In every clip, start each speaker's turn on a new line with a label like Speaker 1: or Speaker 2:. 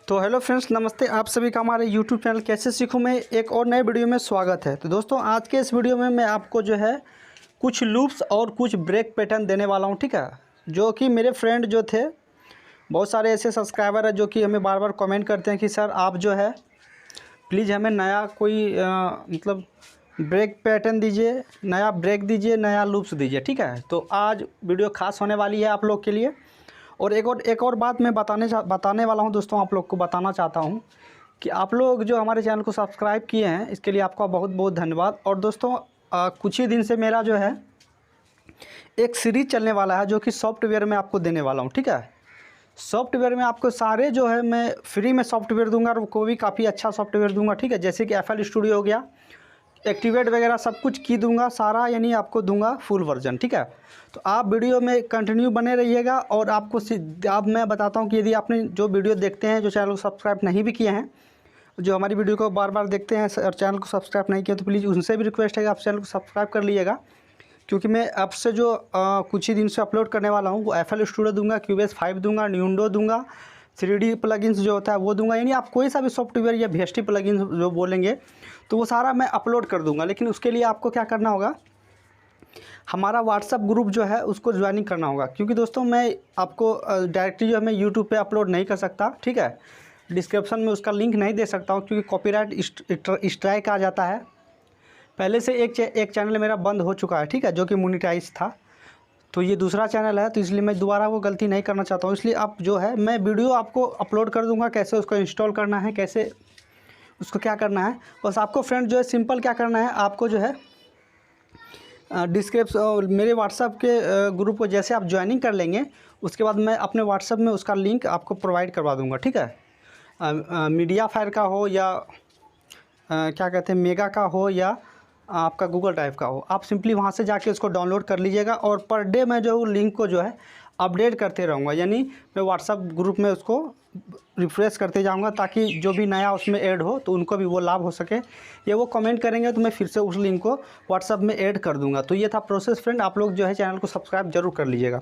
Speaker 1: तो hello friends, नमस्ते। आप सभी का हमारे यूट्यूब चैनल कैसे सीखूं में एक और नए वीडियो में स्वागत है। तो दोस्तों, आज के इस वीडियो में मैं आपको जो है कुछ लूप्स और कुछ ब्रेक पैटर्न देने वाला हूं, ठीक है। जो कि मेरे फ्रेंड जो थे, बहुत सारे ऐसे सब्सक्राइबर हैं जो कि हमें बार बार कमेंट करते हैं कि सर आप जो है प्लीज़ हमें नया कोई मतलब ब्रेक पैटर्न दीजिए, नया ब्रेक दीजिए, नया लूप्स दीजिए, ठीक है। तो आज वीडियो खास होने वाली है आप लोग के लिए। और एक और बात मैं बताने वाला हूं दोस्तों, आप लोग को बताना चाहता हूं कि आप लोग जो हमारे चैनल को सब्सक्राइब किए हैं, इसके लिए आपका बहुत बहुत धन्यवाद। और दोस्तों, कुछ ही दिन से मेरा जो है एक सीरीज़ चलने वाला है जो कि सॉफ्टवेयर में आपको देने वाला हूं, ठीक है। सॉफ्टवेयर में आपको सारे जो है मैं फ्री में सॉफ्टवेयर दूंगा, और वो भी काफ़ी अच्छा सॉफ्टवेयर दूंगा, ठीक है। जैसे कि FL स्टूडियो हो गया, एक्टिवेट वगैरह सब कुछ की दूंगा सारा, यानी आपको दूंगा फुल वर्जन, ठीक है। तो आप वीडियो में कंटिन्यू बने रहिएगा। और आपको अब मैं बताता हूं कि यदि आपने जो वीडियो देखते हैं, जो चैनल को सब्सक्राइब नहीं भी किए हैं, जो हमारी वीडियो को बार बार देखते हैं और चैनल को सब्सक्राइब नहीं किया, तो प्लीज़ उनसे भी रिक्वेस्ट है कि आप चैनल को सब्सक्राइब कर लीजिएगा। क्योंकि मैं आपसे जो कुछ ही दिन से अपलोड करने वाला हूँ वो FL स्टूडियो दूंगा, क्यूबेस 5 दूंगा, न्यूंडो दूंगा, 3D प्लगइन्स जो होता है वो दूंगा। यानी आप कोई सा भी सॉफ्टवेयर या VST प्लगइन्स जो बोलेंगे तो वो सारा मैं अपलोड कर दूंगा। लेकिन उसके लिए आपको क्या करना होगा, हमारा व्हाट्सअप ग्रुप जो है उसको ज्वाइनिंग करना होगा। क्योंकि दोस्तों, मैं आपको डायरेक्टली जो है मैं यूट्यूब पे अपलोड नहीं कर सकता, ठीक है। डिस्क्रिप्शन में उसका लिंक नहीं दे सकता हूँ, क्योंकि कॉपीराइट स्ट्राइक आ जाता है। पहले से एक चैनल मेरा बंद हो चुका है, ठीक है, जो कि मोनेटाइज था। तो ये दूसरा चैनल है, तो इसलिए मैं दोबारा वो गलती नहीं करना चाहता हूँ। इसलिए आप जो है मैं वीडियो आपको अपलोड कर दूंगा, कैसे उसको इंस्टॉल करना है, कैसे उसको क्या करना है। बस आपको फ्रेंड जो है सिंपल क्या करना है, आपको जो है डिस्क्रिप्शन मेरे व्हाट्सअप के ग्रुप को जैसे आप ज्वाइनिंग कर लेंगे, उसके बाद मैं अपने व्हाट्सअप में उसका लिंक आपको प्रोवाइड करवा दूंगा, ठीक है। मीडिया फायर का हो या क्या कहते हैं मेगा का हो या आपका गूगल ड्राइव का हो, आप सिंपली वहाँ से जाके उसको डाउनलोड कर लीजिएगा। और पर डे मैं जो लिंक को जो है अपडेट करते रहूँगा, यानी मैं व्हाट्सअप ग्रुप में उसको रिफ्रेश करते जाऊँगा, ताकि जो भी नया उसमें ऐड हो तो उनको भी वो लाभ हो सके। या वो कमेंट करेंगे तो मैं फिर से उस लिंक को व्हाट्सअप में ऐड कर दूँगा। तो ये था प्रोसेस फ्रेंड, आप लोग जो है चैनल को सब्सक्राइब जरूर कर लीजिएगा।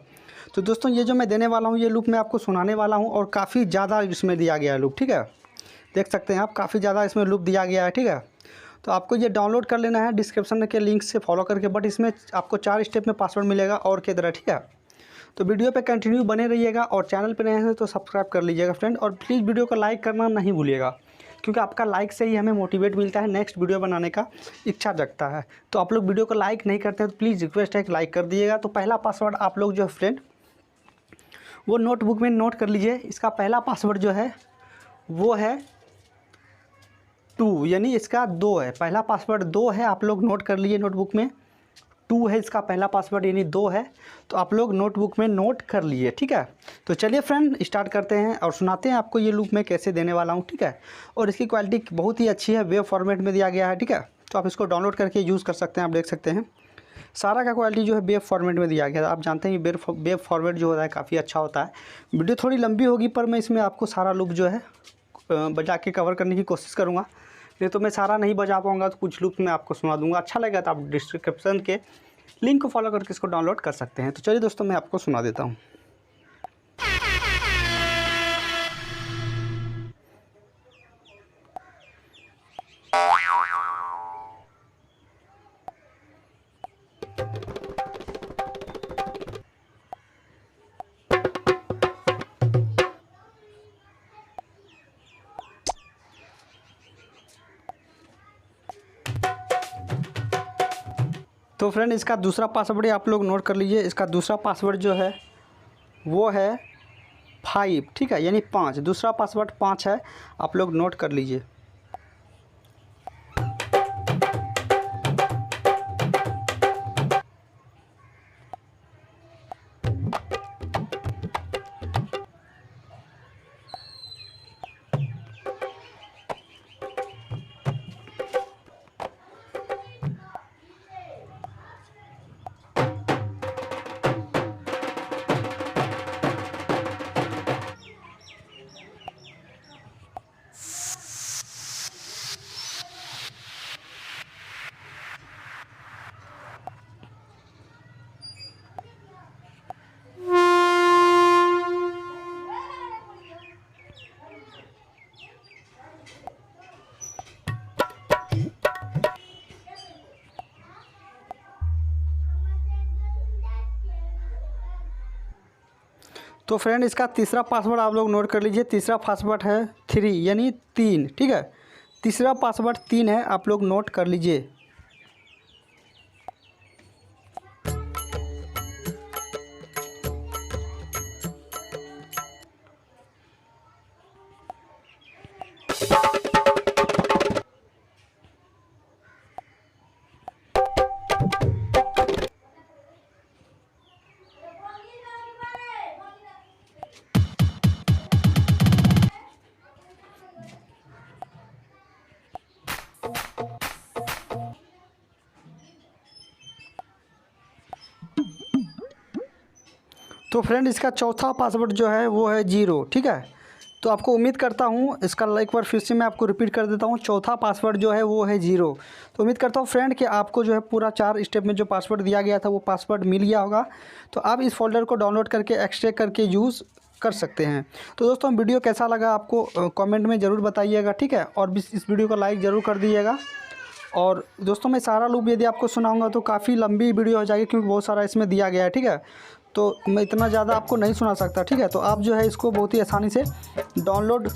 Speaker 1: तो दोस्तों, ये जो मैं देने वाला हूँ ये लूप मैं आपको सुनाने वाला हूँ, और काफ़ी ज़्यादा इसमें दिया गया है लूप, ठीक है। देख सकते हैं आप, काफ़ी ज़्यादा इसमें लूप दिया गया है, ठीक है। तो आपको ये डाउनलोड कर लेना है डिस्क्रिप्शन के लिंक से फॉलो करके। बट इसमें आपको 4 स्टेप में पासवर्ड मिलेगा और के तरह, ठीक है। तो वीडियो पे कंटिन्यू बने रहिएगा, और चैनल पे नए हैं तो सब्सक्राइब कर लीजिएगा फ्रेंड। और प्लीज़ वीडियो को लाइक करना नहीं भूलिएगा, क्योंकि आपका लाइक से ही हमें मोटिवेट मिलता है, नेक्स्ट वीडियो बनाने का इच्छा जगता है। तो आप लोग वीडियो को लाइक नहीं करते हैं तो प्लीज़ रिक्वेस्ट है कि लाइक कर दिएगा। तो पहला पासवर्ड आप लोग जो है फ्रेंड वो नोटबुक में नोट कर लीजिए। इसका पहला पासवर्ड जो है वो है 2, यानी इसका 2 है। पहला पासवर्ड 2 है, आप लोग नोट कर लीजिए नोटबुक में। 2 है इसका पहला पासवर्ड, यानी 2 है। तो आप लोग नोटबुक में नोट कर लिए, ठीक है। तो चलिए फ्रेंड स्टार्ट करते हैं और सुनाते हैं आपको ये लूप मैं कैसे देने वाला हूँ, ठीक है। और इसकी क्वालिटी बहुत ही अच्छी है, वेब फॉर्मेट में दिया गया है, ठीक है। तो आप इसको डाउनलोड करके यूज़ कर सकते हैं। आप देख सकते हैं सारा का क्वालिटी जो है वेब फॉर्मेट में दिया गया है। आप जानते हैं वेब फॉर्मेट जो होता है काफ़ी अच्छा होता है। वीडियो थोड़ी लंबी होगी, पर मैं इसमें आपको सारा लूप जो है बजा के कवर करने की कोशिश करूँगा। नहीं तो मैं सारा नहीं बजा पाऊँगा, तो कुछ लूप मैं आपको सुना दूँगा। अच्छा लगेगा तो आप डिस्क्रिप्शन के लिंक को फॉलो करके इसको डाउनलोड कर सकते हैं। तो चलिए दोस्तों, मैं आपको सुना देता हूँ। तो फ्रेंड, इसका दूसरा पासवर्ड आप लोग नोट कर लीजिए। इसका दूसरा पासवर्ड जो है वो है 5, ठीक है, यानी 5। दूसरा पासवर्ड 5 है, आप लोग नोट कर लीजिए। तो फ्रेंड इसका तीसरा पासवर्ड आप लोग नोट कर लीजिए। तीसरा पासवर्ड है 3 यानी 3, ठीक है। तीसरा पासवर्ड 3 है, आप लोग नोट कर लीजिए। तो फ्रेंड इसका चौथा पासवर्ड जो है वो है 0, ठीक है। तो आपको उम्मीद करता हूँ, इसका एक बार फिर से मैं आपको रिपीट कर देता हूँ। चौथा पासवर्ड जो है वो है 0। तो उम्मीद करता हूँ फ्रेंड कि आपको जो है पूरा 4 स्टेप में जो पासवर्ड दिया गया था वो पासवर्ड मिल गया होगा। तो आप इस फोल्डर को डाउनलोड करके एक्सट्रैक्ट करके यूज़ कर सकते हैं। तो दोस्तों वीडियो कैसा लगा आपको कमेंट में ज़रूर बताइएगा, ठीक है। और इस वीडियो को लाइक ज़रूर कर दीजिएगा। और दोस्तों मैं सारा लूप यदि आपको सुनाऊंगा तो काफ़ी लंबी वीडियो हो जाएगी, क्योंकि बहुत सारा इसमें दिया गया है, ठीक है। तो मैं इतना ज़्यादा आपको नहीं सुना सकता, ठीक है। तो आप जो है इसको बहुत ही आसानी से डाउनलोड